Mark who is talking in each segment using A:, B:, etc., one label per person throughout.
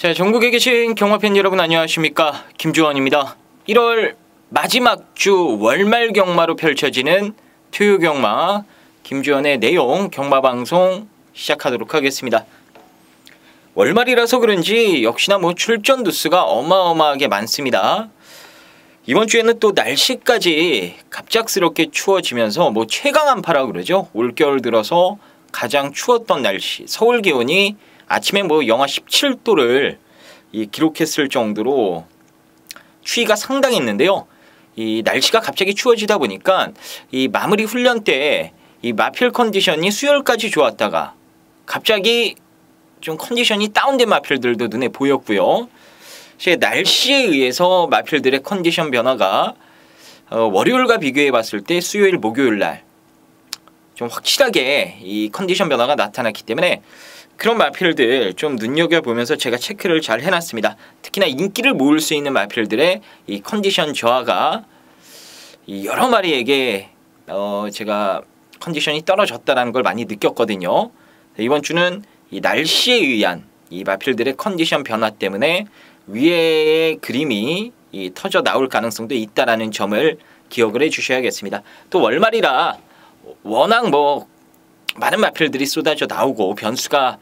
A: 자, 전국에 계신 경마팬 여러분 안녕하십니까, 김주원입니다. 1월 마지막 주 월말 경마로 펼쳐지는 토요 경마 김주원의 내용 경마방송 시작하도록 하겠습니다. 월말이라서 그런지 역시나 출전 두수가 어마어마하게 많습니다. 이번 주에는 또 날씨까지 갑작스럽게 추워지면서 최강 한파라고 그러죠. 올겨울 들어서 가장 추웠던 날씨, 서울 기온이 아침에 영하 17도를 기록했을 정도로 추위가 상당했는데요. 이 날씨가 갑자기 추워지다 보니까 이 마무리 훈련 때 이 마필 컨디션이 수요일까지 좋았다가 갑자기 좀 컨디션이 다운된 마필들도 눈에 보였고요. 날씨에 의해서 마필들의 컨디션 변화가 월요일과 비교해 봤을 때 수요일, 목요일 날 좀 확실하게 이 컨디션 변화가 나타났기 때문에 그런 마필들 좀 눈여겨보면서 제가 체크를 잘 해놨습니다. 특히나 인기를 모을 수 있는 마필들의 이 컨디션 저하가 여러 마리에게 제가 컨디션이 떨어졌다는 걸 많이 느꼈거든요. 이번 주는 이 날씨에 의한 이 마필들의 컨디션 변화 때문에 위에의 그림이 터져 나올 가능성도 있다라는 점을 기억을 해주셔야겠습니다. 또 월말이라 워낙 많은 마필들이 쏟아져 나오고 변수가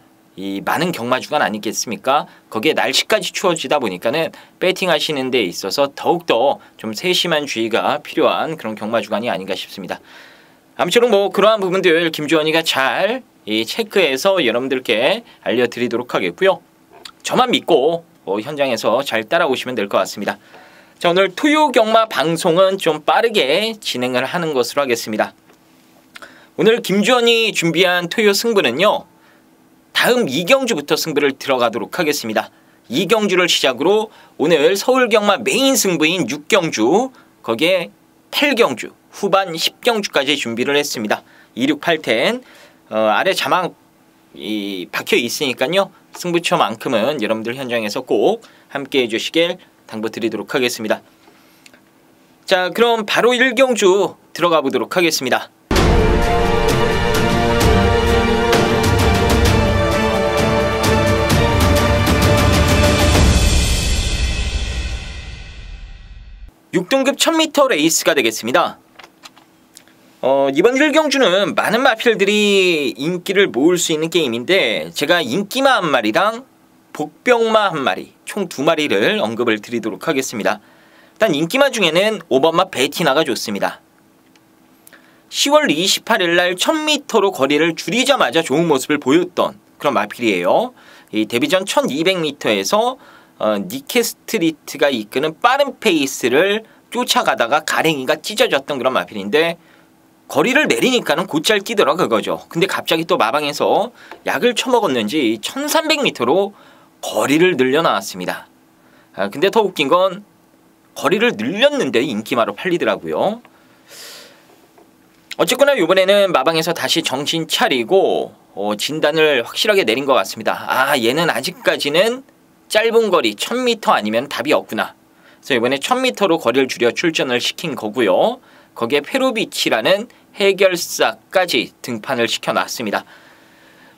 A: 많은 경마 주간 아니겠습니까? 거기에 날씨까지 추워지다 보니까는 배팅 하시는 데 있어서 더욱더 좀 세심한 주의가 필요한 그런 경마 주간이 아닌가 싶습니다. 아무쪼록 그러한 부분들 김주원이가 잘 체크해서 여러분들께 알려드리도록 하겠고요. 저만 믿고 현장에서 잘 따라오시면 될 것 같습니다. 자, 오늘 토요 경마 방송은 좀 빠르게 진행을 하는 것으로 하겠습니다. 오늘 김주원이 준비한 토요 승부는요, 다음 2경주부터 승부를 들어가도록 하겠습니다. 2경주를 시작으로 오늘 서울경마 메인 승부인 6경주, 거기에 8경주, 후반 10경주까지 준비를 했습니다. 2, 6, 8, 10 아래 자막 박혀 있으니까요, 승부처만큼은 여러분들 현장에서 꼭 함께 해주시길 당부드리도록 하겠습니다. 자, 그럼 바로 1경주 들어가 보도록 하겠습니다. (6등급) 1000m 레이스가 되겠습니다. 이번 1경주는 많은 마필들이 인기를 모을 수 있는 게임인데 제가 인기마 한 마리랑 복병마 한 마리, 총 2마리를 언급을 드리도록 하겠습니다. 일단 인기마 중에는 5번마 베티나가 좋습니다. 10월 28일 날 1000m로 거리를 줄이자마자 좋은 모습을 보였던 그런 마필이에요. 이 데뷔전 1200m에서 니케스트리트가 이끄는 빠른 페이스를 쫓아가다가 가랭이가 찢어졌던 그런 마필인데 거리를 내리니까는 곧잘 뛰더라 그거죠. 근데 갑자기 또 마방에서 약을 처먹었는지 1300m로 거리를 늘려나왔습니다. 근데 더 웃긴 건 거리를 늘렸는데 인기마로 팔리더라고요. 어쨌거나 이번에는 마방에서 다시 정신 차리고 진단을 확실하게 내린 것 같습니다. 얘는 아직까지는 짧은 거리 1000m 아니면 답이 없구나. 그래서 이번에 1000m로 거리를 줄여 출전을 시킨 거고요. 거기에 페루비치라는 해결사까지 등판을 시켜놨습니다.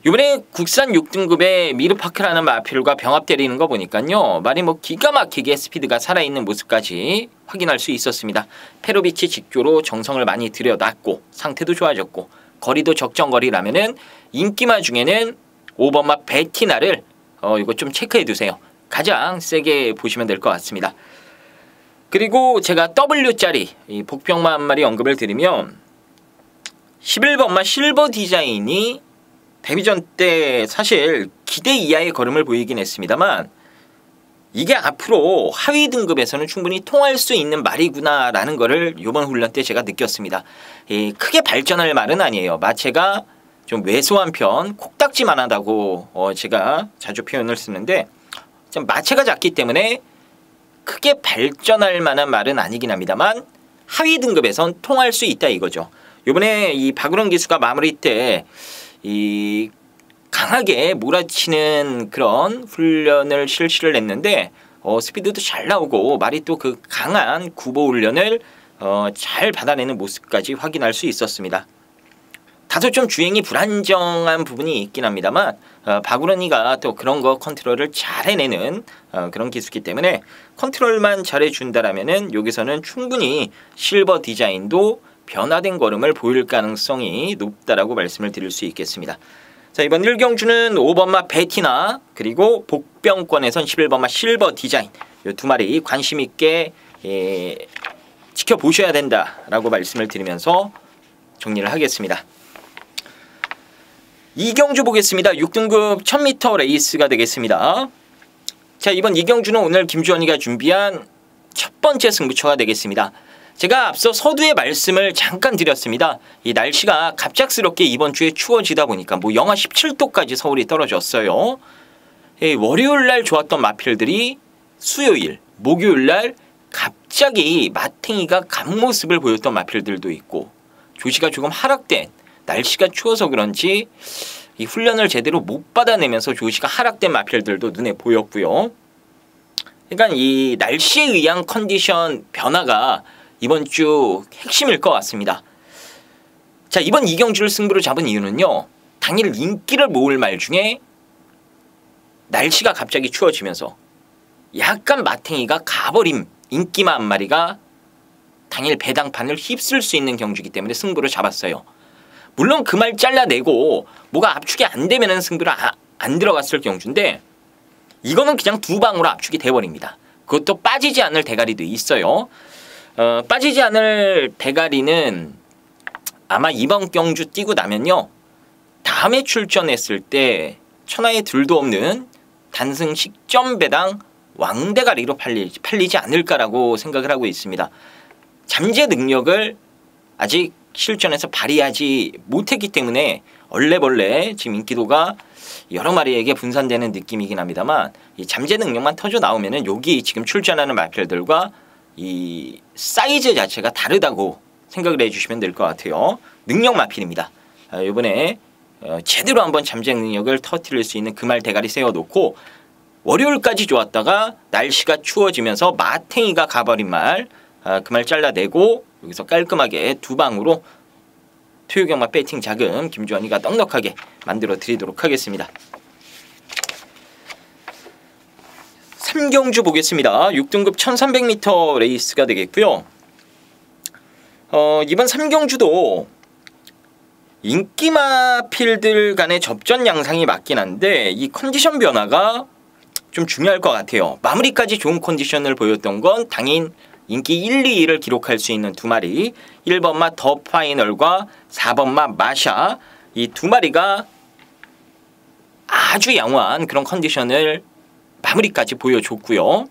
A: 이번에 국산 6등급의 미르파크라는 마필과 병합 때리는 거 보니까요, 말이 기가 막히게 스피드가 살아있는 모습까지 확인할 수 있었습니다. 페루비치 직조로 정성을 많이 들여놨고 상태도 좋아졌고 거리도 적정거리라면은 인기마 중에는 5번마 베티나를 이거 좀 체크해 두세요. 가장 세게 보시면 될 것 같습니다. 그리고 제가 W짜리 복병마 한 마리 언급을 드리면 11번마 실버 디자인이 데뷔전 때 사실 기대 이하의 걸음을 보이긴 했습니다만 이게 앞으로 하위 등급에서는 충분히 통할 수 있는 말이구나 라는 거를 이번 훈련 때 제가 느꼈습니다. 크게 발전할 말은 아니에요. 마체가 좀 왜소한 편, 콕딱지만하다고 제가 자주 표현을 쓰는데 좀 마체가 작기 때문에 크게 발전할 만한 말은 아니긴 합니다만 하위 등급에선 통할 수 있다 이거죠. 이번에 이 박우렁 기수가 마무리 때 강하게 몰아치는 그런 훈련을 실시를 했는데 스피드도 잘 나오고 말이 또 그 강한 구보 훈련을 잘 받아내는 모습까지 확인할 수 있었습니다. 다소 좀 주행이 불안정한 부분이 있긴 합니다만 바구르니가 또 그런 거 컨트롤을 잘 해내는 그런 기수기 때문에 컨트롤만 잘해준다라면은 여기서는 충분히 실버 디자인도 변화된 걸음을 보일 가능성이 높다라고 말씀을 드릴 수 있겠습니다. 자, 이번 1경주는 5번마 베티나 그리고 복병권에선 11번마 실버 디자인 이 두 마리 관심 있게 지켜보셔야 된다라고 말씀을 드리면서 정리를 하겠습니다. 2경주 보겠습니다. 6등급 1000m 레이스가 되겠습니다. 자, 이번 2경주는 오늘 김주원이가 준비한 첫 번째 승부처가 되겠습니다. 제가 앞서 서두에 말씀을 잠깐 드렸습니다. 이 날씨가 갑작스럽게 이번 주에 추워지다 보니까 뭐 영하 17도까지 서울이 떨어졌어요. 월요일 날 좋았던 마필들이 수요일, 목요일 날 갑자기 마탱이가 간 모습을 보였던 마필들도 있고 조시가 조금 하락된 날씨가 추워서 그런지 이 훈련을 제대로 못 받아내면서 조시가 하락된 마필들도 눈에 보였고요. 그러니까 이 날씨에 의한 컨디션 변화가 이번 주 핵심일 것 같습니다. 자, 이번 2경주를 승부로 잡은 이유는요. 당일 인기를 모을 말 중에 날씨가 갑자기 추워지면서 약간 마탱이가 가버린 인기마 한 마리가 당일 배당판을 휩쓸 수 있는 경주이기 때문에 승부를 잡았어요. 물론 그 말 잘라내고 뭐가 압축이 안 되면은 승부를 안 들어갔을 경주인데 이거는 그냥 두 방으로 압축이 돼버립니다. 그것도 빠지지 않을 대가리도 있어요. 빠지지 않을 대가리는 아마 이번 경주 뛰고 나면요. 다음에 출전했을 때 천하에 둘도 없는 단승 식점 배당 왕대가리로 팔리지 않을까라고 생각을 하고 있습니다. 잠재 능력을 아직 실전에서 발휘하지 못했기 때문에 얼레벌레 지금 인기도가 여러 마리에게 분산되는 느낌이긴 합니다만 이 잠재 능력만 터져 나오면은 여기 지금 출전하는 마필들과 이 사이즈 자체가 다르다고 생각을 해주시면 될 것 같아요. 능력 마필입니다. 이번에 제대로 한번 잠재 능력을 터뜨릴 수 있는 그 말 대가리 세워놓고 월요일까지 좋았다가 날씨가 추워지면서 마탱이가 가버린 말 그 말 잘라내고 여기서 깔끔하게 두 방으로 토요경마 배팅 자금 김주원이가 넉넉하게 만들어 드리도록 하겠습니다. 3경주 보겠습니다. 6등급 1300m 레이스가 되겠고요. 이번 3경주도 인기마 필들 간의 접전 양상이 맞긴 한데 이 컨디션 변화가 좀 중요할 것 같아요. 마무리까지 좋은 컨디션을 보였던 건 당인 인기 1, 2위를 기록할 수 있는 두 마리 1번마 더 파이널과 4번마 마샤 이 두 마리가 아주 양호한 그런 컨디션을 마무리까지 보여줬고요.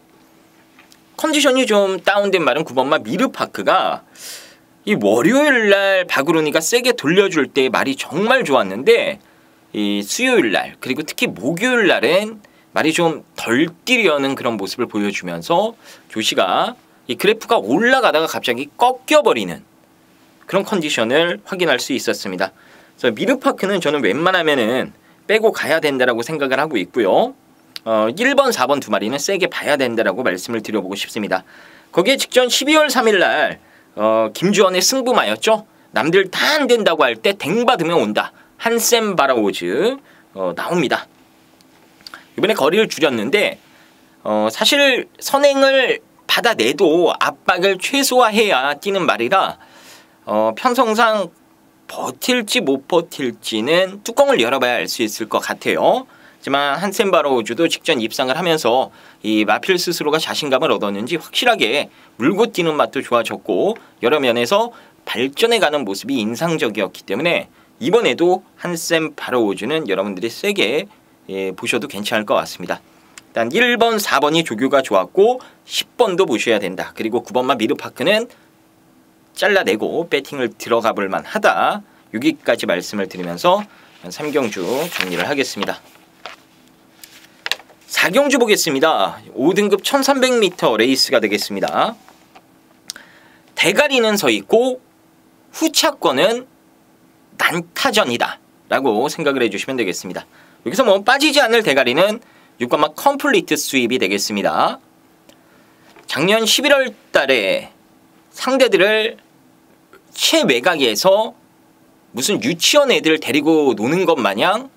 A: 컨디션이 좀 다운된 말은 9번마 미르파크가 이 월요일날 바구르니가 세게 돌려줄 때 말이 정말 좋았는데 이 수요일날 그리고 특히 목요일날엔 말이 좀 덜 뛰려는 그런 모습을 보여주면서 조시가 이 그래프가 올라가다가 갑자기 꺾여버리는 그런 컨디션을 확인할 수 있었습니다. 그래서 미르파크는 저는 웬만하면은 빼고 가야 된다라고 생각을 하고 있고요. 1번, 4번 두 마리는 세게 봐야 된다라고 말씀을 드려보고 싶습니다. 거기에 직전 12월 3일 날 김주원의 승부마였죠. 남들 다 안 된다고 할 때 댕 받으면 온다. 한샘 바라오즈 나옵니다. 이번에 거리를 줄였는데 사실 선행을 받아내도 압박을 최소화해야 뛰는 말이라 편성상 버틸지 못 버틸지는 뚜껑을 열어봐야 알 수 있을 것 같아요. 하지만 한샘 바라오즈도 직전 입상을 하면서 이 마필 스스로가 자신감을 얻었는지 확실하게 물고 뛰는 맛도 좋아졌고 여러 면에서 발전해가는 모습이 인상적이었기 때문에 이번에도 한샘 바라오즈는 여러분들이 세게 보셔도 괜찮을 것 같습니다. 일단 1번, 4번이 조교가 좋았고 10번도 보셔야 된다. 그리고 9번만 미르파크는 잘라내고 배팅을 들어가 볼 만하다. 여기까지 말씀을 드리면서 3경주 정리를 하겠습니다. 4경주 보겠습니다. 5등급 1300m 레이스가 되겠습니다. 대가리는 서있고 후차권은 난타전이다 라고 생각을 해주시면 되겠습니다. 여기서 뭐 빠지지 않을 대가리는 6번마 컴플리트 수입이 되겠습니다. 작년 11월 달에 상대들을 최외곽에서 무슨 유치원 애들 데리고 노는 것 마냥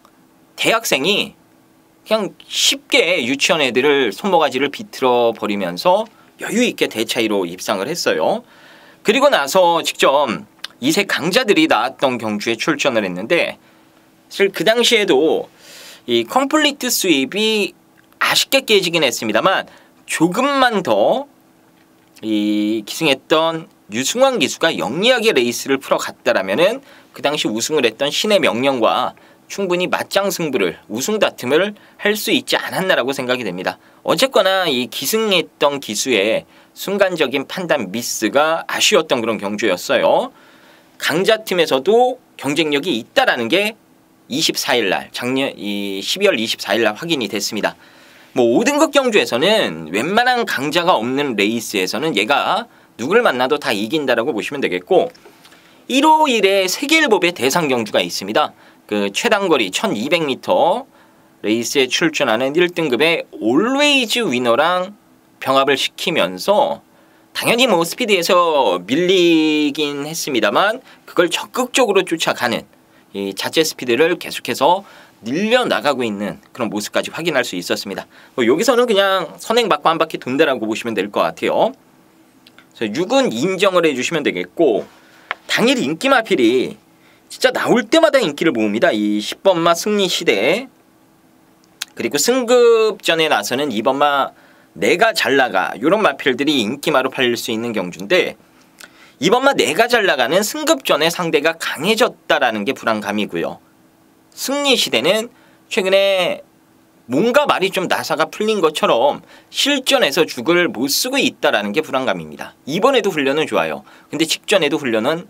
A: 대학생이 그냥 쉽게 유치원 애들을 손모가지를 비틀어 버리면서 여유 있게 대차이로 입상을 했어요. 그리고 나서 직접 2세 강자들이 나왔던 경주에 출전을 했는데 사실 그 당시에도 이 컴플리트 스윕이 아쉽게 깨지긴 했습니다만 조금만 더 이 기승했던 유승환 기수가 영리하게 레이스를 풀어갔다라면은 그 당시 우승을 했던 신의 명령과 충분히 맞짱 승부를 우승 다툼을 할 수 있지 않았나라고 생각이 됩니다. 어쨌거나 이 기승했던 기수의 순간적인 판단 미스가 아쉬웠던 그런 경주였어요. 강자팀에서도 경쟁력이 있다라는 게 24일 날 작년 12월 24일 날 확인이 됐습니다. 뭐 5등급 경주에서는 웬만한 강자가 없는 레이스에서는 얘가 누구를 만나도 다 이긴다라고 보시면 되겠고 151에 세계일법의 대상 경주가 있습니다. 그 최단거리 1200m 레이스에 출전하는 1등급의 올웨이즈 위너랑 병합을 시키면서 당연히 뭐 스피드에서 밀리긴 했습니다만 그걸 적극적으로 쫓아가는 이 자체 스피드를 계속해서 늘려나가고 있는 그런 모습까지 확인할 수 있었습니다. 여기서는 그냥 선행받고 한 바퀴 돈다라고 보시면 될 것 같아요. 그래서 6은 인정을 해주시면 되겠고 당일 인기 마필이 진짜 나올 때마다 인기를 모읍니다. 이 10번마 승리시대 그리고 승급전에 나서는 2번마 내가 잘나가 이런 마필들이 인기마로 팔릴 수 있는 경주인데 2번마 내가 잘나가는 승급전에 상대가 강해졌다라는 게 불안감이고요. 승리시대는 최근에 뭔가 말이 좀 나사가 풀린 것처럼 실전에서 죽을 못 쓰고 있다라는 게 불안감입니다. 이번에도 훈련은 좋아요. 근데 직전에도 훈련은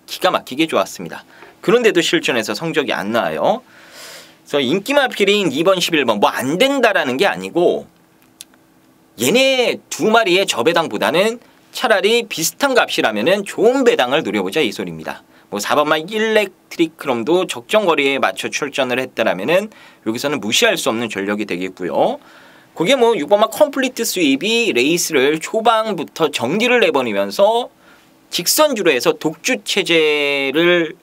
A: 기가 막히게 좋았습니다. 그런데도 실전에서 성적이 안 나와요. 그래서 인기마필인 2번, 11번 뭐 안 된다라는 게 아니고 얘네 두 마리의 저배당보다는 차라리 비슷한 값이라면은 좋은 배당을 노려보자 이 소리입니다. 뭐 4번만 일렉트리크롬도 적정 거리에 맞춰 출전을 했다라면은 여기서는 무시할 수 없는 전력이 되겠고요. 그게 뭐 6번만 컴플리트 스윕이 레이스를 초반부터 정리를 내버리면서 직선주로 해서 독주 체제로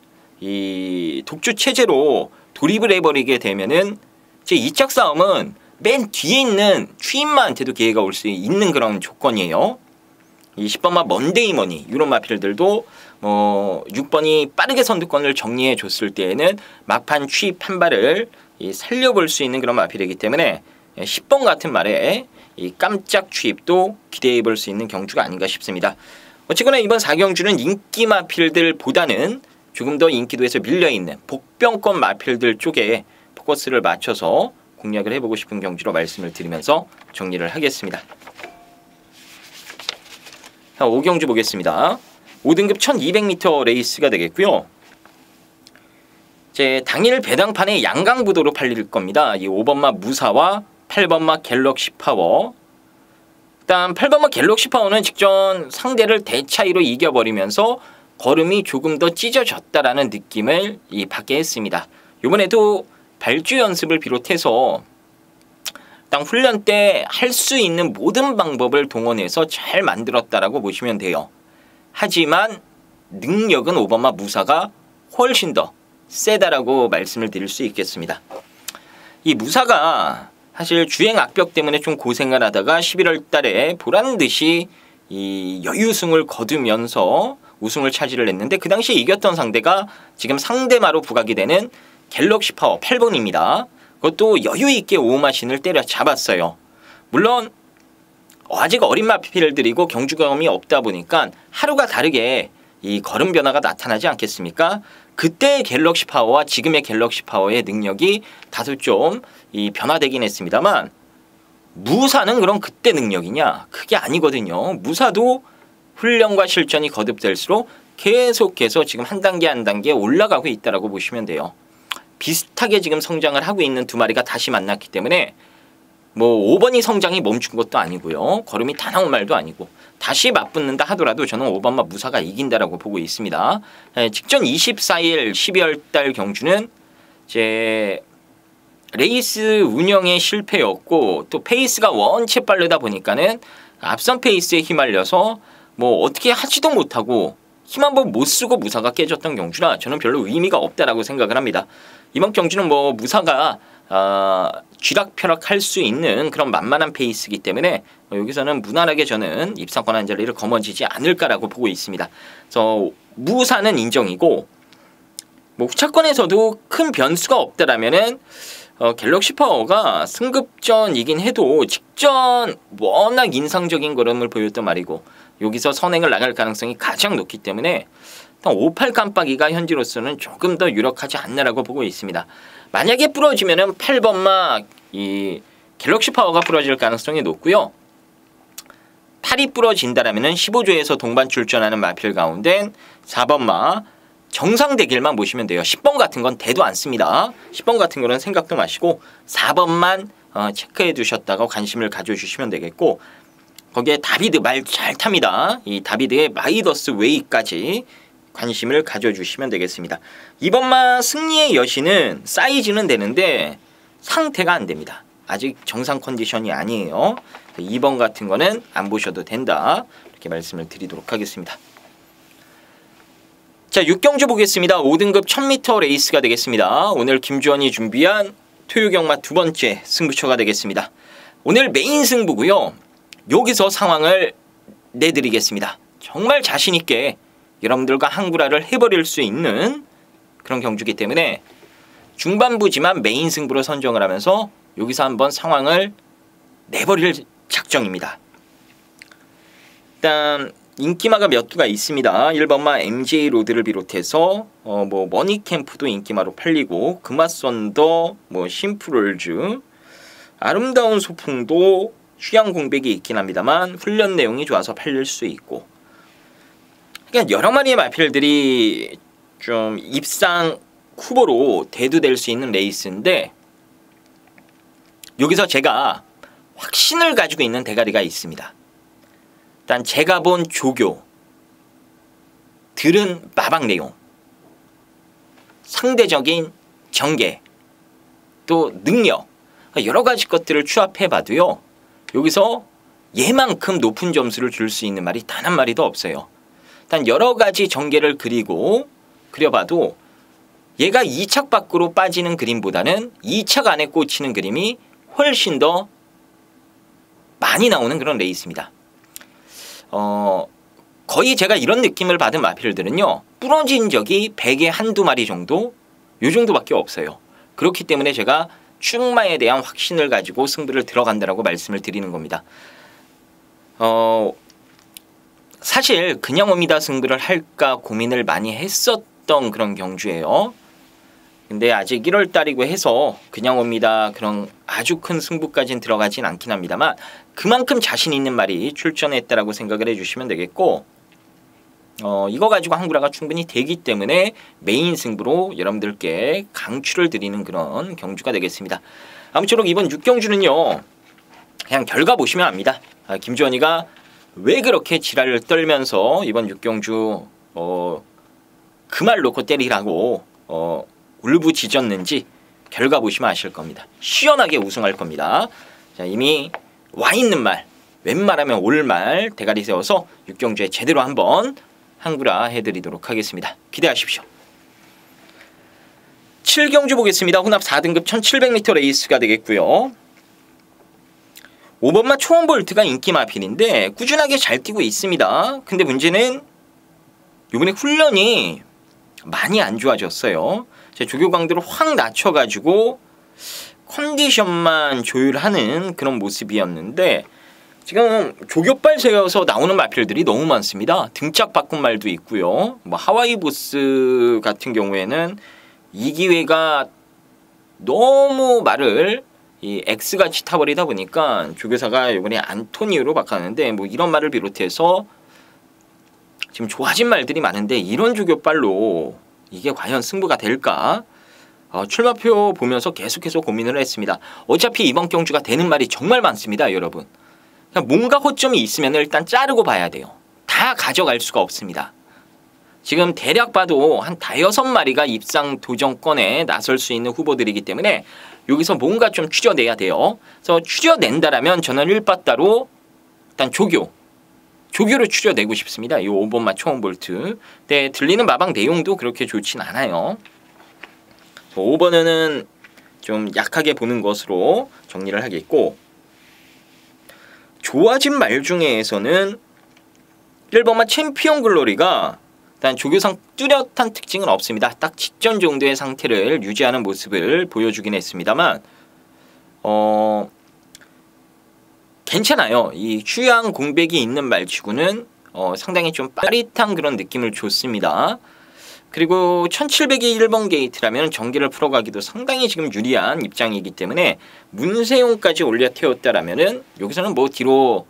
A: 돌입을 해버리게 되면은 제 2차 싸움은 맨 뒤에 있는 추임마한테도 기회가 올 수 있는 그런 조건이에요. 이 10번마 먼데이머니 이런 마필들도 6번이 빠르게 선두권을 정리해 줬을 때에는 막판 추입 한 발을 살려볼 수 있는 그런 마필이기 때문에 10번 같은 말에 이 깜짝 추입도 기대해 볼 수 있는 경주가 아닌가 싶습니다. 어쨌거나 이번 4경주는 인기 마필들보다는 조금 더 인기도에서 밀려있는 복병권 마필들 쪽에 포커스를 맞춰서 공략을 해보고 싶은 경주로 말씀을 드리면서 정리를 하겠습니다. 자, 5경주 보겠습니다. 5등급 1200m 레이스가 되겠고요. 이제 당일 배당판에 양강부도로 팔릴 겁니다. 이 5번마 무사와 8번마 갤럭시 파워. 일단 8번마 갤럭시 파워는 직전 상대를 대차이로 이겨버리면서 걸음이 조금 더 찢어졌다라는 느낌을 받게 했습니다. 이번에도 발주 연습을 비롯해서 일단 훈련 때 할 수 있는 모든 방법을 동원해서 잘 만들었다라고 보시면 돼요. 하지만 능력은 5번마 무사가 훨씬 더 세다라고 말씀을 드릴 수 있겠습니다. 이 무사가 사실 주행 악벽 때문에 좀 고생을 하다가 11월 달에 보란듯이 이 여유승을 거두면서 우승을 차지를 했는데 그 당시에 이겼던 상대가 지금 상대마로 부각이 되는 갤럭시 파워 8번입니다. 그것도 여유있게 오마신을 때려잡았어요. 물론 아직 어린 마필들이고 경주 경험이 없다 보니까 하루가 다르게 이 걸음 변화가 나타나지 않겠습니까? 그때의 갤럭시 파워와 지금의 갤럭시 파워의 능력이 다소 좀 변화되긴 했습니다만 무사는 그럼 그때 능력이냐? 그게 아니거든요. 무사도 훈련과 실전이 거듭될수록 계속해서 지금 한 단계 한 단계 올라가고 있다라고 보시면 돼요. 비슷하게 지금 성장을 하고 있는 두 마리가 다시 만났기 때문에 뭐 5번이 성장이 멈춘 것도 아니고요. 걸음이 다 나온 말도 아니고 다시 맞붙는다 하더라도 저는 5번마 무사가 이긴다라고 보고 있습니다. 직전 24일 12월 달 경주는 이제 레이스 운영의 실패였고 또 페이스가 원체 빠르다 보니까는 앞선 페이스에 휘말려서 뭐 어떻게 하지도 못하고 힘 한번 못 쓰고 무사가 깨졌던 경주라 저는 별로 의미가 없다라고 생각을 합니다. 이번 경주는 뭐 무사가 쥐락펴락할 수 있는 그런 만만한 페이스이기 때문에 여기서는 무난하게 저는 입상권 한 자리를 거머쥐지 않을까라고 보고 있습니다. 그래서 무사는 인정이고 뭐 후차권에서도 큰 변수가 없다라면은 갤럭시 파워가 승급전이긴 해도 직전 워낙 인상적인 걸음을 보였단 말이고 여기서 선행을 나갈 가능성이 가장 높기 때문에 58 깜빡이가 현재로서는 조금 더 유력하지 않나라고 보고 있습니다. 만약에 부러지면은 8번마 이 갤럭시 파워가 부러질 가능성이 높고요. 8이 부러진다라면은 15조에서 동반 출전하는 마필 가운데 4번마 정상 대길만 보시면 돼요. 10번 같은 건 대도 않습니다. 10번 같은 거는 생각도 마시고 4번만 체크해 두셨다가 관심을 가져주시면 되겠고 거기에 다비드 말 잘 탑니다. 이 다비드의 마이더스 웨이까지 관심을 가져주시면 되겠습니다. 이번만 승리의 여신은 사이즈는 되는데 상태가 안 됩니다. 아직 정상 컨디션이 아니에요. 2번 같은 거는 안 보셔도 된다. 이렇게 말씀을 드리도록 하겠습니다. 자, 6경주 보겠습니다. 5등급 1000m 레이스가 되겠습니다. 오늘 김주원이 준비한 토요경마 두 번째 승부처가 되겠습니다. 오늘 메인 승부고요. 여기서 상황을 내드리겠습니다. 정말 자신있게 여러분들과 한구라를 해버릴 수 있는 그런 경주기 때문에 중반부지만 메인 승부로 선정을 하면서 여기서 한번 상황을 내버릴 작정입니다. 일단 인기마가 몇 두가 있습니다. 1번마 MJ 로드를 비롯해서 뭐 머니캠프도 인기마로 팔리고 금화선더 뭐 심플월즈 아름다운 소풍도 휴양 공백이 있긴 합니다만 훈련 내용이 좋아서 팔릴 수 있고 그러니까 여러 마리의 마필들이 좀 입상 후보로 대두될 수 있는 레이스인데 여기서 제가 확신을 가지고 있는 대가리가 있습니다. 일단 제가 본 조교, 들은 마방 내용, 상대적인 전개, 또 능력 여러 가지 것들을 추합해봐도요. 여기서 얘만큼 높은 점수를 줄 수 있는 말이 단 한 마리도 없어요. 일단 여러 가지 전개를 그려봐도 얘가 2착 밖으로 빠지는 그림보다는 2착 안에 꽂히는 그림이 훨씬 더 많이 나오는 그런 레이스입니다. 거의 제가 이런 느낌을 받은 마필들은요. 부러진 적이 100에 한두 마리 정도? 요 정도밖에 없어요. 그렇기 때문에 제가 충마에 대한 확신을 가지고 승부를 들어간다라고 말씀을 드리는 겁니다. 사실 그냥 옵니다 승부를 할까 고민을 많이 했었던 그런 경주예요. 근데 아직 1월달이고 해서 그냥 옵니다 그런 아주 큰 승부까지는 들어가진 않긴 합니다만 그만큼 자신 있는 말이 출전했다라고 생각을 해주시면 되겠고 이거 가지고 한구라가 충분히 되기 때문에 메인 승부로 여러분들께 강추를 드리는 그런 경주가 되겠습니다. 아무쪼록 이번 6경주는요. 그냥 결과 보시면 압니다. 김주원이가 왜 그렇게 지랄을 떨면서 이번 6경주 그 말 놓고 때리라고 울부짖었는지 결과 보시면 아실 겁니다. 시원하게 우승할 겁니다. 자, 이미 와 있는 말, 웬말하면 올 말 대가리 세워서 6경주에 제대로 한번 한구라 해드리도록 하겠습니다. 기대하십시오. 7경주 보겠습니다. 혼합 4등급 1700m 레이스가 되겠고요. 5번마 초원볼트가 인기 마필인데 꾸준하게 잘 뛰고 있습니다. 근데 문제는 이번에 훈련이 많이 안 좋아졌어요. 제 조교 강도를 확 낮춰가지고 컨디션만 조율하는 그런 모습이었는데 지금 조교빨 세워서 나오는 마필들이 너무 많습니다. 등짝 바꾼 말도 있고요. 뭐 하와이 보스 같은 경우에는 이 기회가 너무 말을 이 X같이 타버리다 보니까 조교사가 이번에 안토니오로 바꿨는데 뭐 이런 말을 비롯해서 지금 좋아진 말들이 많은데 이런 조교빨로 이게 과연 승부가 될까? 출마표 보면서 계속해서 고민을 했습니다. 어차피 이번 경주가 되는 말이 정말 많습니다. 여러분. 그냥 뭔가 허점이 있으면 일단 자르고 봐야 돼요. 다 가져갈 수가 없습니다. 지금 대략 봐도 한 5-6마리가 입상 도전권에 나설 수 있는 후보들이기 때문에 여기서 뭔가 좀 추려내야 돼요. 그래서 추려낸다라면 저는 1빠따로 일단 조교로 추려내고 싶습니다. 이 5번마 초원볼트. 네, 들리는 마방 내용도 그렇게 좋진 않아요. 5번은 좀 약하게 보는 것으로 정리를 하겠고, 좋아진 말 중에서는 1번마 챔피언 글로리가 일단 조교상 뚜렷한 특징은 없습니다. 딱 직전 정도의 상태를 유지하는 모습을 보여주긴 했습니다만 괜찮아요. 이 휴양 공백이 있는 말치고는 상당히 좀 빠릿한 그런 느낌을 줬습니다. 그리고 1700이 1번 게이트라면 전기를 풀어가기도 상당히 지금 유리한 입장이기 때문에 문세용까지 올려 태웠다라면은 여기서는 뭐 뒤로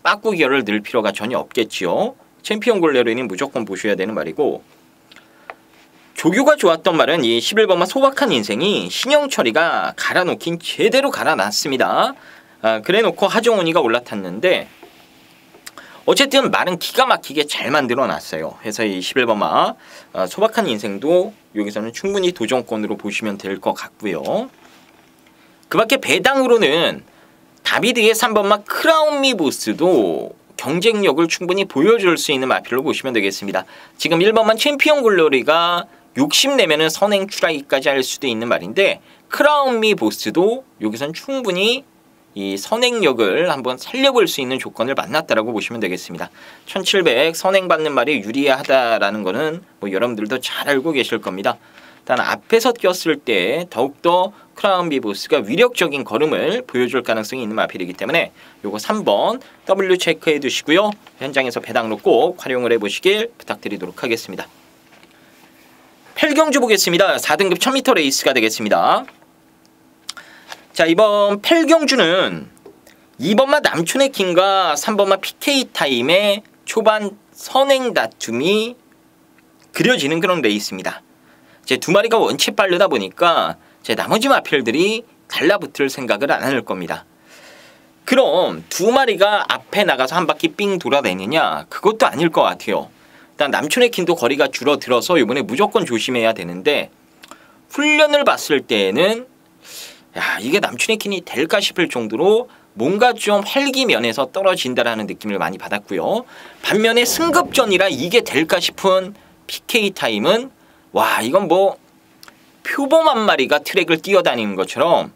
A: 빠꾸 기어를 넣을 필요가 전혀 없겠지요. 챔피언 골레르는 무조건 보셔야 되는 말이고, 조교가 좋았던 말은 이 11번만 소박한 인생이 신영철이가 갈아놓긴 제대로 갈아놨습니다. 그래놓고 하정훈이가 올라탔는데 어쨌든 말은 기가 막히게 잘 만들어놨어요. 그래서 이 11번마 소박한 인생도 여기서는 충분히 도전권으로 보시면 될 것 같고요. 그 밖에 배당으로는 다비드의 3번마 크라운미 보스도 경쟁력을 충분히 보여줄 수 있는 마필로 보시면 되겠습니다. 지금 1번만 챔피언 글로리가 욕심내면은 선행 추라이까지 할 수도 있는 말인데, 크라운미 보스도 여기선 충분히 이 선행력을 한번 살려볼 수 있는 조건을 만났다라고 보시면 되겠습니다. 1700 선행받는 말이 유리하다라는 거는 뭐 여러분들도 잘 알고 계실 겁니다. 일단 앞에서 꼈을 때 더욱더 크라운비 보스가 위력적인 걸음을 보여줄 가능성이 있는 마필이기 때문에 요거 3번 W 체크해 두시고요. 현장에서 배당으로 꼭 활용을 해보시길 부탁드리도록 하겠습니다. 8경주 보겠습니다. 4등급 1000m 레이스가 되겠습니다. 자, 이번 8경주는 2번마 남촌의 킹과 3번마 PK 타임의 초반 선행 다툼이 그려지는 그런 레이스입니다. 제 두 마리가 원체 빠르다 보니까 제 나머지 마필들이 달라붙을 생각을 안 할 겁니다. 그럼 두 마리가 앞에 나가서 한 바퀴 삥 돌아다니느냐? 그것도 아닐 것 같아요. 일단 남촌의 킹도 거리가 줄어들어서 이번에 무조건 조심해야 되는데, 훈련을 봤을 때에는 야, 이게 남촌의 킹이 될까 싶을 정도로 뭔가 좀 활기면에서 떨어진다라는 느낌을 많이 받았고요. 반면에 승급전이라 이게 될까 싶은 PK 타임은 와, 이건 뭐 표범 한 마리가 트랙을 뛰어다니는 것처럼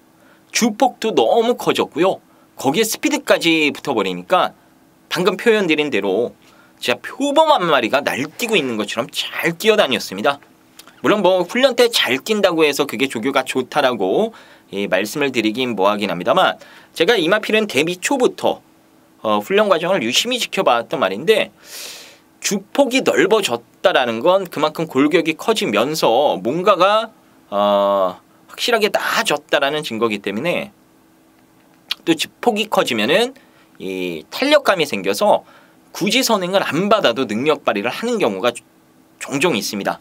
A: 주폭도 너무 커졌고요. 거기에 스피드까지 붙어버리니까 방금 표현드린 대로 진짜 표범 한 마리가 날뛰고 있는 것처럼 잘 뛰어다녔습니다. 물론 뭐 훈련 때 잘 뛴다고 해서 그게 조교가 좋다라고 말씀을 드리긴 뭐하긴 합니다만, 제가 이 마필은 데뷔 초부터 훈련 과정을 유심히 지켜봤던 말인데, 주폭이 넓어졌다라는 건 그만큼 골격이 커지면서 뭔가가 확실하게 나아졌다라는 증거이기 때문에, 또 주폭이 커지면은 이 탄력감이 생겨서 굳이 선행을 안 받아도 능력 발휘를 하는 경우가 종종 있습니다.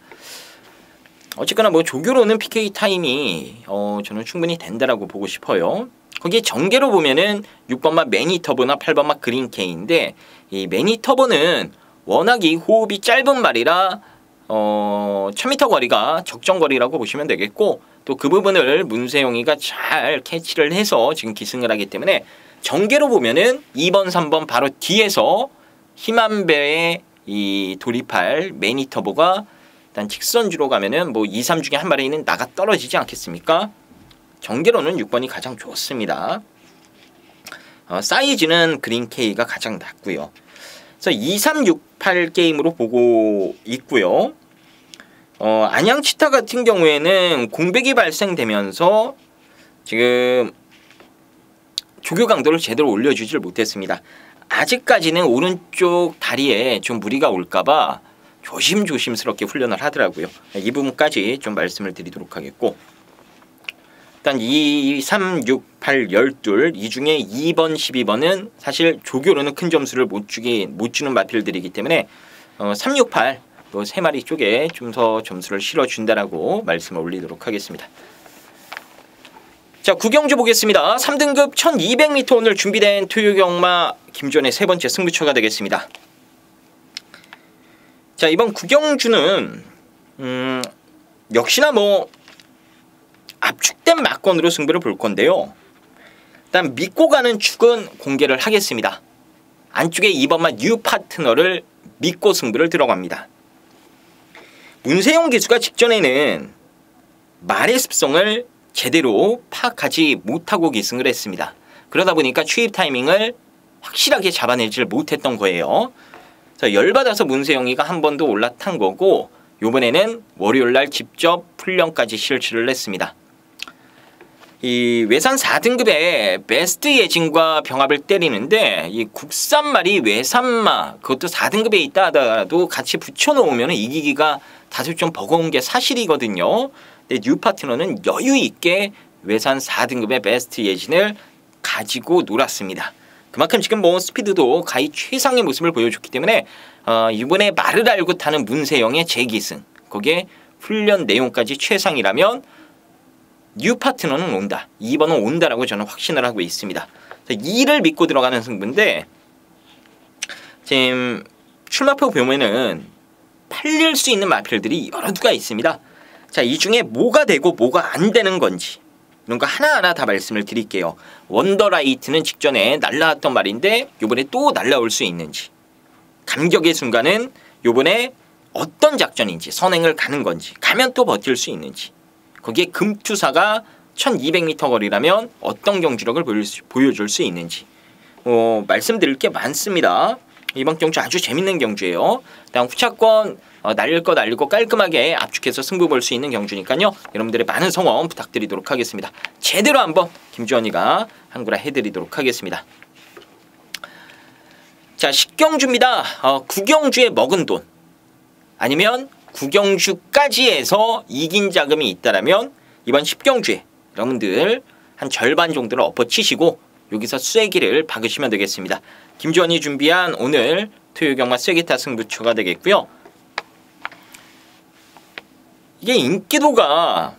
A: 어쨌거나 뭐 조교로는 PK 타임이 저는 충분히 된다라고 보고 싶어요. 거기에 전개로 보면은 6번마 매니터보나 8번마 그린케이인데, 이 매니터보는 워낙 이 호흡이 짧은 말이라 1000m 거리가 적정거리라고 보시면 되겠고, 또 그 부분을 문세용이가 잘 캐치를 해서 지금 기승을 하기 때문에 전개로 보면은 2번 3번 바로 뒤에서 힘한배의 이 돌입할 매니터보가 일단 직선주로 가면은 뭐 2, 3 중에 한 마리는 나가 떨어지지 않겠습니까? 전개로는 6번이 가장 좋습니다. 사이즈는 그린케이가 가장 낮고요. 그래서 2, 3, 6, 8 게임으로 보고 있고요. 안양치타 같은 경우에는 공백이 발생되면서 지금 조교 강도를 제대로 올려주질 못했습니다. 아직까지는 오른쪽 다리에 좀 무리가 올까봐 조심스럽게 훈련을 하더라고요. 이 부분까지 좀 말씀을 드리도록 하겠고, 일단 2, 3, 6, 8, 12 이 중에 2번, 12번은 사실 조교로는 큰 점수를 못 주는 마필들이기 때문에 3, 6, 8 또 3마리 쪽에 좀 더 점수를 실어준다라고 말씀을 올리도록 하겠습니다. 자, 구경주 보겠습니다. 3등급 1200m 오늘 준비된 토요경마 김주원의 세 번째 승부처가 되겠습니다. 자, 이번 구경주는 역시나 뭐 압축된 막건으로 승부를 볼 건데요. 일단 믿고 가는 축은 공개를 하겠습니다. 안쪽에 2번마 뉴 파트너를 믿고 승부를 들어갑니다. 문세영 기수가 직전에는 말의 습성을 제대로 파악하지 못하고 기승을 했습니다. 그러다 보니까 취입 타이밍을 확실하게 잡아내질 못했던 거예요. 그래서 열받아서 문세영이가 한 번 더 올라탄 거고, 이번에는 월요일날 직접 훈련까지 실시를 했습니다. 이 외산 4등급의 베스트 예진과 병합을 때리는데, 이 국산말이 외산마, 그것도 4등급에 있다 하더라도 같이 붙여놓으면 이기기가 다소 좀 버거운 게 사실이거든요. 근데 뉴 파트너는 여유 있게 외산 4등급의 베스트 예진을 가지고 놀았습니다. 그만큼 지금 뭐 스피드도 가히 최상의 모습을 보여줬기 때문에 이번에 말을 알고 타는 문세영의 재기승, 거기에 훈련 내용까지 최상이라면 뉴 파트너는 온다, 2번은 온다라고 저는 확신을 하고 있습니다. 2를 믿고 들어가는 승부인데, 지금 출마표 보면은 팔릴 수 있는 마필들이 여러 두가 있습니다. 자, 이 중에 뭐가 되고 뭐가 안 되는 건지 이런 거 하나하나 다 말씀을 드릴게요. 원더라이트는 직전에 날라왔던 말인데 요번에 또 날라올 수 있는지, 감격의 순간은 요번에 어떤 작전인지, 선행을 가는 건지, 가면 또 버틸 수 있는지, 거기에 금투사가 1200m 거리라면 어떤 경주력을 보여줄 수 있는지, 말씀드릴 게 많습니다. 이번 경주 아주 재밌는 경주예요. 다음 후차권 날릴 거 날리고 깔끔하게 압축해서 승부 볼 수 있는 경주니까요. 여러분들의 많은 성원 부탁드리도록 하겠습니다. 제대로 한번 김주원이가 한구라 해드리도록 하겠습니다. 자, 10경주입니다. 9경주에 먹은 돈, 아니면 9경주까지 해서 이긴 자금이 있다라면 이번 10경주에 여러분들 한 절반 정도를 엎어치시고 여기서 쐐기를 박으시면 되겠습니다. 김주원이 준비한 오늘 토요경마 쐐기타 승부처가 되겠고요. 이게 인기도가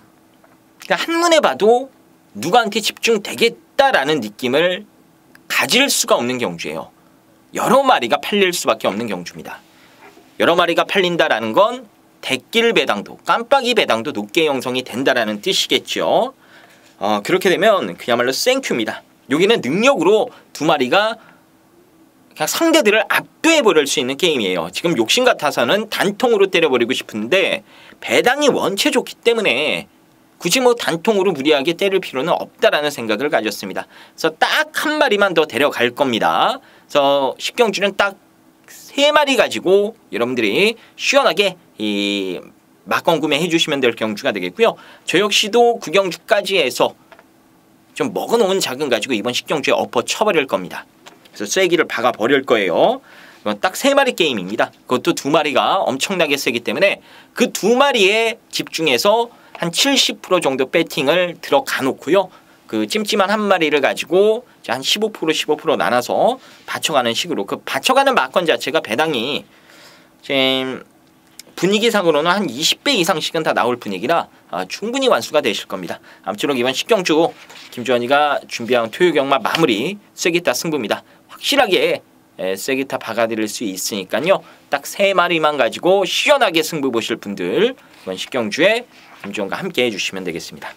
A: 한눈에 봐도 누구한테 집중되겠다라는 느낌을 가질 수가 없는 경주예요. 여러 마리가 팔릴 수밖에 없는 경주입니다. 여러 마리가 팔린다라는 건 대길 배당도, 깜빡이 배당도 높게 형성이 된다라는 뜻이겠죠. 그렇게 되면 그야말로 생큐입니다. 여기는 능력으로 두 마리가 그냥 상대들을 압도해버릴 수 있는 게임이에요. 지금 욕심 같아서는 단통으로 때려버리고 싶은데 배당이 원체 좋기 때문에 굳이 뭐 단통으로 무리하게 때릴 필요는 없다라는 생각을 가졌습니다. 그래서 딱 한 마리만 더 데려갈 겁니다. 그래서 10경주는 딱 3마리 가지고 여러분들이 시원하게 이 막건 구매해 주시면 될 경주가 되겠고요. 저 역시도 9경주까지 해서 좀 먹어놓은 자금 가지고 이번 10경주에 엎어 쳐버릴 겁니다. 그래서 쐐기를 박아버릴 거예요. 이건 딱 3마리 게임입니다. 그것도 2마리가 엄청나게 세기 때문에 그 2마리에 집중해서 한 70% 정도 배팅을 들어가 놓고요. 그 찜찜한 한 마리를 가지고 한 15% 나눠서 받쳐가는 식으로, 그 받쳐가는 막건 자체가 배당이 지금 분위기상으로는 한 20배 이상씩은 다 나올 분위기라 충분히 완수가 되실 겁니다. 아무쪼록 이번 10경주 김주원이가 준비한 토요경마 마무리 쐐기타 승부입니다. 확실하게 쐐기타 박아드릴 수 있으니까요. 딱 3마리만 가지고 시원하게 승부 보실 분들 이번 10경주에 김주원과 함께 해주시면 되겠습니다.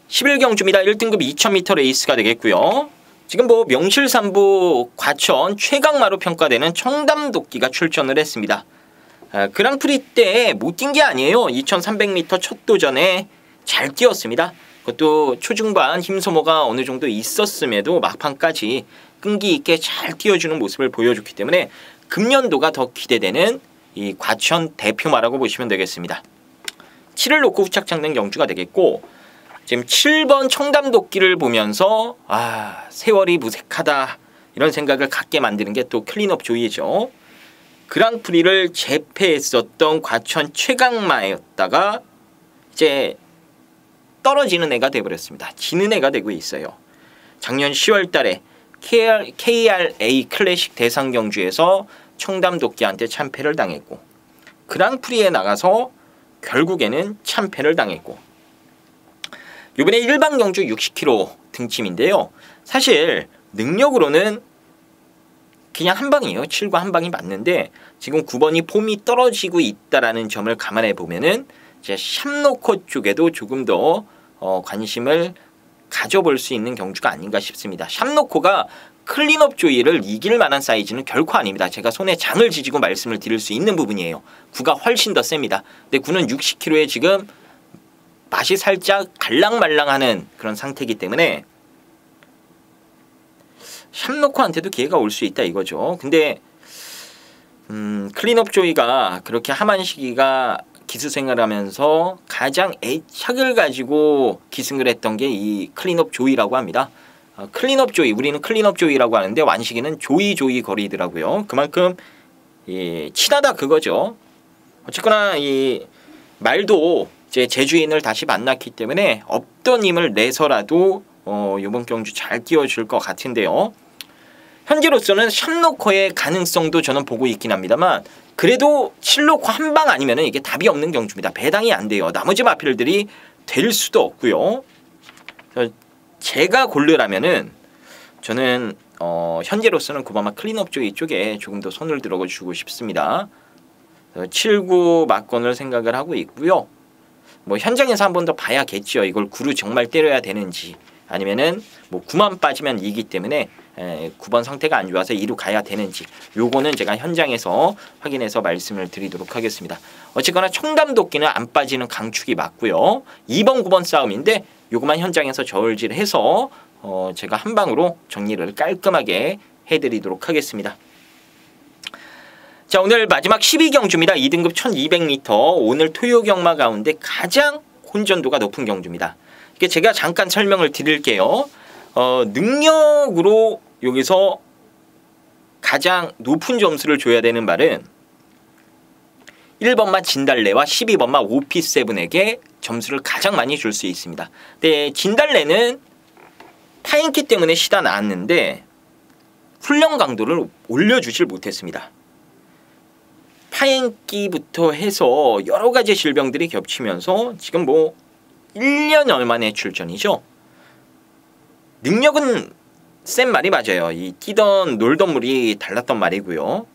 A: 11경주입니다. 1등급 2000m 레이스가 되겠고요. 지금 뭐 명실상부 과천 최강마로 평가되는 청담도끼가 출전을 했습니다. 그랑프리 때 못 뛴 게 아니에요. 2300m 첫 도전에 잘 뛰었습니다. 그것도 초중반 힘소모가 어느 정도 있었음에도 막판까지 끈기 있게 잘 뛰어주는 모습을 보여줬기 때문에 금년도가 더 기대되는 이 과천 대표마라고 보시면 되겠습니다. 7을 놓고 후착 잡는 경주가 되겠고, 지금 7번 청담도끼를 보면서 세월이 무색하다 이런 생각을 갖게 만드는 게 또 클린업 조이죠. 그랑프리를 제패했었던 과천 최강마였다가 이제 떨어지는 애가 돼버렸습니다. 지는 애가 되고 있어요. 작년 10월 달에 KRA 클래식 대상 경주에서 청담도끼한테 참패를 당했고, 그랑프리에 나가서 결국에는 참패를 당했고, 이번에 일반 경주 60km 등침인데요. 사실 능력으로는 그냥 한 방이에요. 7과 한 방이 맞는데 지금 9번이 폼이 떨어지고 있다라는 점을 감안해 보면은 이제 샵노코 쪽에도 조금 더 관심을 가져볼 수 있는 경주가 아닌가 싶습니다. 샵노코가 클린업 조이를 이길 만한 사이즈는 결코 아닙니다. 제가 손에 장을 지지고 말씀을 드릴 수 있는 부분이에요. 구가 훨씬 더 셉니다. 근데 구는 60kg에 지금 맛이 살짝 갈랑말랑하는 그런 상태이기 때문에 샴노코한테도 기회가 올 수 있다 이거죠. 근데 클린업 조이가 그렇게 험한 시기가 기수생활 하면서 가장 애착을 가지고 기승을 했던 게 이 클린업 조이라고 합니다. 클린업 조이, 우리는 클린업 조이라고 하는데 완식이는 조이 거리더라고요. 그만큼 친하다 그거죠. 어쨌거나 이 말도 제 제주인을 다시 만났기 때문에 없던 힘을 내서라도 이번 경주 잘 끼워줄 것 같은데요. 현재로서는 샴노커의 가능성도 저는 보고 있긴 합니다만 그래도 7로코 한 방 아니면 이게 답이 없는 경주입니다. 배당이 안 돼요. 나머지 마필들이 될 수도 없고요. 제가 고르라면은 저는 현재로서는 구바마 클린업 조이 쪽에 조금 더 손을 들어주고 싶습니다. 7구 막건을 생각을 하고 있고요. 뭐 현장에서 한 번 더 봐야겠죠. 이걸 구루 정말 때려야 되는지 아니면은 뭐 9만 빠지면 이기 때문에 9번 상태가 안 좋아서 2루 가야 되는지 요거는 제가 현장에서 확인해서 말씀을 드리도록 하겠습니다. 어쨌거나 총담도끼는 안 빠지는 강축이 맞고요. 2번 9번 싸움인데 요거만 현장에서 저울질해서 제가 한 방으로 정리를 깔끔하게 해드리도록 하겠습니다. 자, 오늘 마지막 12경주입니다. 2등급 1200m 오늘 토요 경마 가운데 가장 혼전도가 높은 경주입니다. 이게 제가 잠깐 설명을 드릴게요. 능력으로 여기서 가장 높은 점수를 줘야 되는 말은 1번마 진달래와 12번마 오피세븐에게 점수를 가장 많이 줄 수 있습니다. 근데 진달래는 타인기 때문에 시다 나왔는데 훈련 강도를 올려주질 못했습니다. 파행기부터 해서 여러 가지 질병들이 겹치면서 지금 뭐 1년 만에 출전이죠. 능력은 센 말이 맞아요. 이 뛰던 놀던 물이 달랐던 말이고요.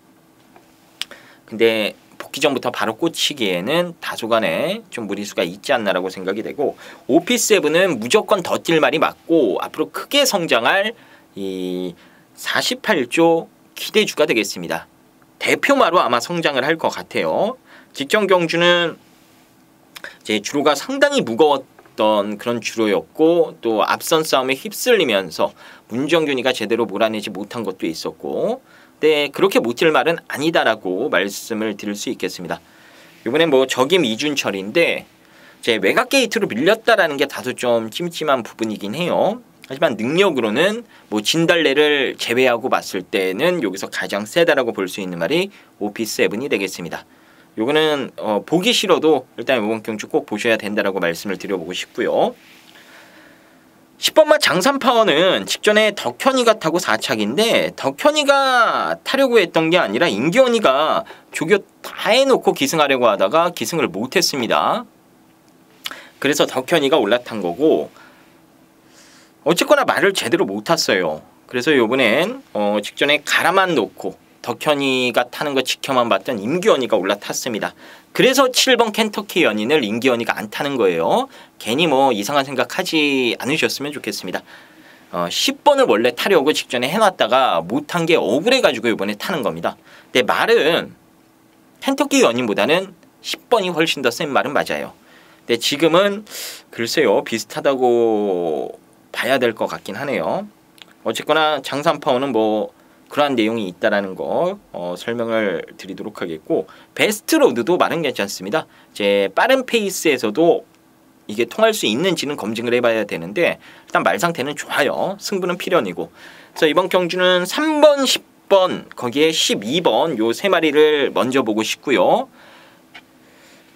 A: 근데 복귀 전부터 바로 꽂히기에는 다소간에 좀 무리수가 있지 않나라고 생각이 되고 오피7은 무조건 더 뛸 말이 맞고 앞으로 크게 성장할 이 48조 기대주가 되겠습니다. 대표마로 아마 성장을 할 것 같아요. 직전 경주는 제 주로가 상당히 무거웠던 그런 주로였고 또 앞선 싸움에 휩쓸리면서 문정균이가 제대로 몰아내지 못한 것도 있었고 근데 그렇게 못 뛸 말은 아니다라고 말씀을 드릴 수 있겠습니다. 이번엔 뭐 적임 이준철인데 제 외곽 게이트로 밀렸다라는 게 다소 좀 찜찜한 부분이긴 해요. 하지만 능력으로는 뭐 진달래를 제외하고 봤을 때는 여기서 가장 세다라고 볼 수 있는 말이 오피7이 되겠습니다. 요거는 보기 싫어도 일단 이번 경주 꼭 보셔야 된다라고 말씀을 드려보고 싶고요. 10번마 장산파워는 직전에 덕현이가 타고 4착인데 덕현이가 타려고 했던 게 아니라 임기원이가 조교 다 해놓고 기승하려고 하다가 기승을 못했습니다. 그래서 덕현이가 올라탄 거고 어쨌거나 말을 제대로 못 탔어요. 그래서 요번엔 직전에 가라만 놓고 덕현이가 타는 거 지켜만 봤던 임기원이가 올라탔습니다. 그래서 7번 켄터키 연인을 임기원이가 안 타는 거예요. 괜히 뭐 이상한 생각하지 않으셨으면 좋겠습니다. 10번을 원래 타려고 직전에 해놨다가 못한 게 억울해가지고 이번에 타는 겁니다. 근데 말은 켄터키 연인보다는 10번이 훨씬 더 센 말은 맞아요. 근데 지금은 글쎄요 비슷하다고 봐야 될 것 같긴 하네요. 어쨌거나 장산파워는 뭐 그러한 내용이 있다라는 거 설명을 드리도록 하겠고 베스트 로드도 말은 괜찮습니다. 제 빠른 페이스에서도 이게 통할 수 있는지는 검증을 해봐야 되는데 일단 말 상태는 좋아요. 승부는 필연이고 그래서 이번 경주는 3번, 10번 거기에 12번 요 세 마리를 먼저 보고 싶고요.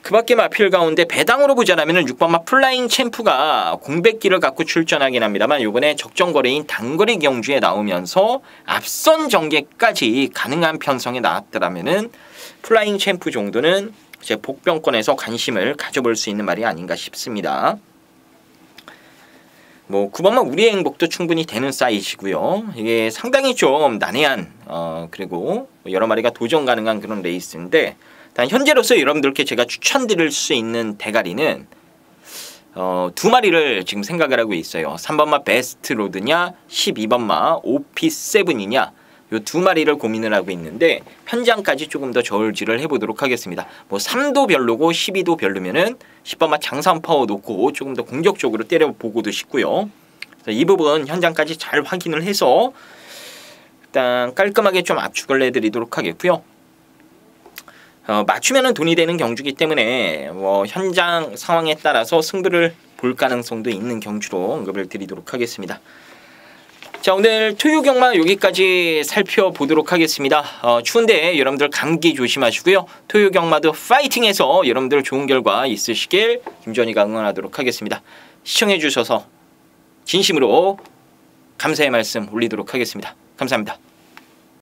A: 그 밖에 마필 가운데 배당으로 보자라면 6번마 플라잉 챔프가 공백기를 갖고 출전하긴 합니다만 이번에 적정거래인 단거리 경주에 나오면서 앞선 전개까지 가능한 편성에 나왔더라면 플라잉 챔프 정도는 이제 복병권에서 관심을 가져볼 수 있는 말이 아닌가 싶습니다. 뭐 9번마 우리의 행복도 충분히 되는 사이즈고요. 이게 상당히 좀 난해한 그리고 여러 마리가 도전 가능한 그런 레이스인데 단 현재로서 여러분들께 제가 추천드릴 수 있는 대가리는 두 마리를 지금 생각을 하고 있어요. 3번마 베스트 로드냐 12번마 오피7이냐 요 두 마리를 고민을 하고 있는데 현장까지 조금 더 저울질을 해보도록 하겠습니다. 뭐 3도 별로고 12도 별로면은 10번마 장산 파워 놓고 조금 더 공격적으로 때려보고도 싶고요. 이 부분 현장까지 잘 확인을 해서 일단 깔끔하게 좀 압축을 해드리도록 하겠고요. 맞추면은 돈이 되는 경주기 때문에 뭐 현장 상황에 따라서 승부를 볼 가능성도 있는 경주로 언급을 드리도록 하겠습니다. 자, 오늘 토요경마 여기까지 살펴보도록 하겠습니다. 추운데 여러분들 감기 조심하시고요. 토요경마도 파이팅해서 여러분들 좋은 결과 있으시길 김주원이가 응원하도록 하겠습니다. 시청해 주셔서 진심으로 감사의 말씀 올리도록 하겠습니다. 감사합니다.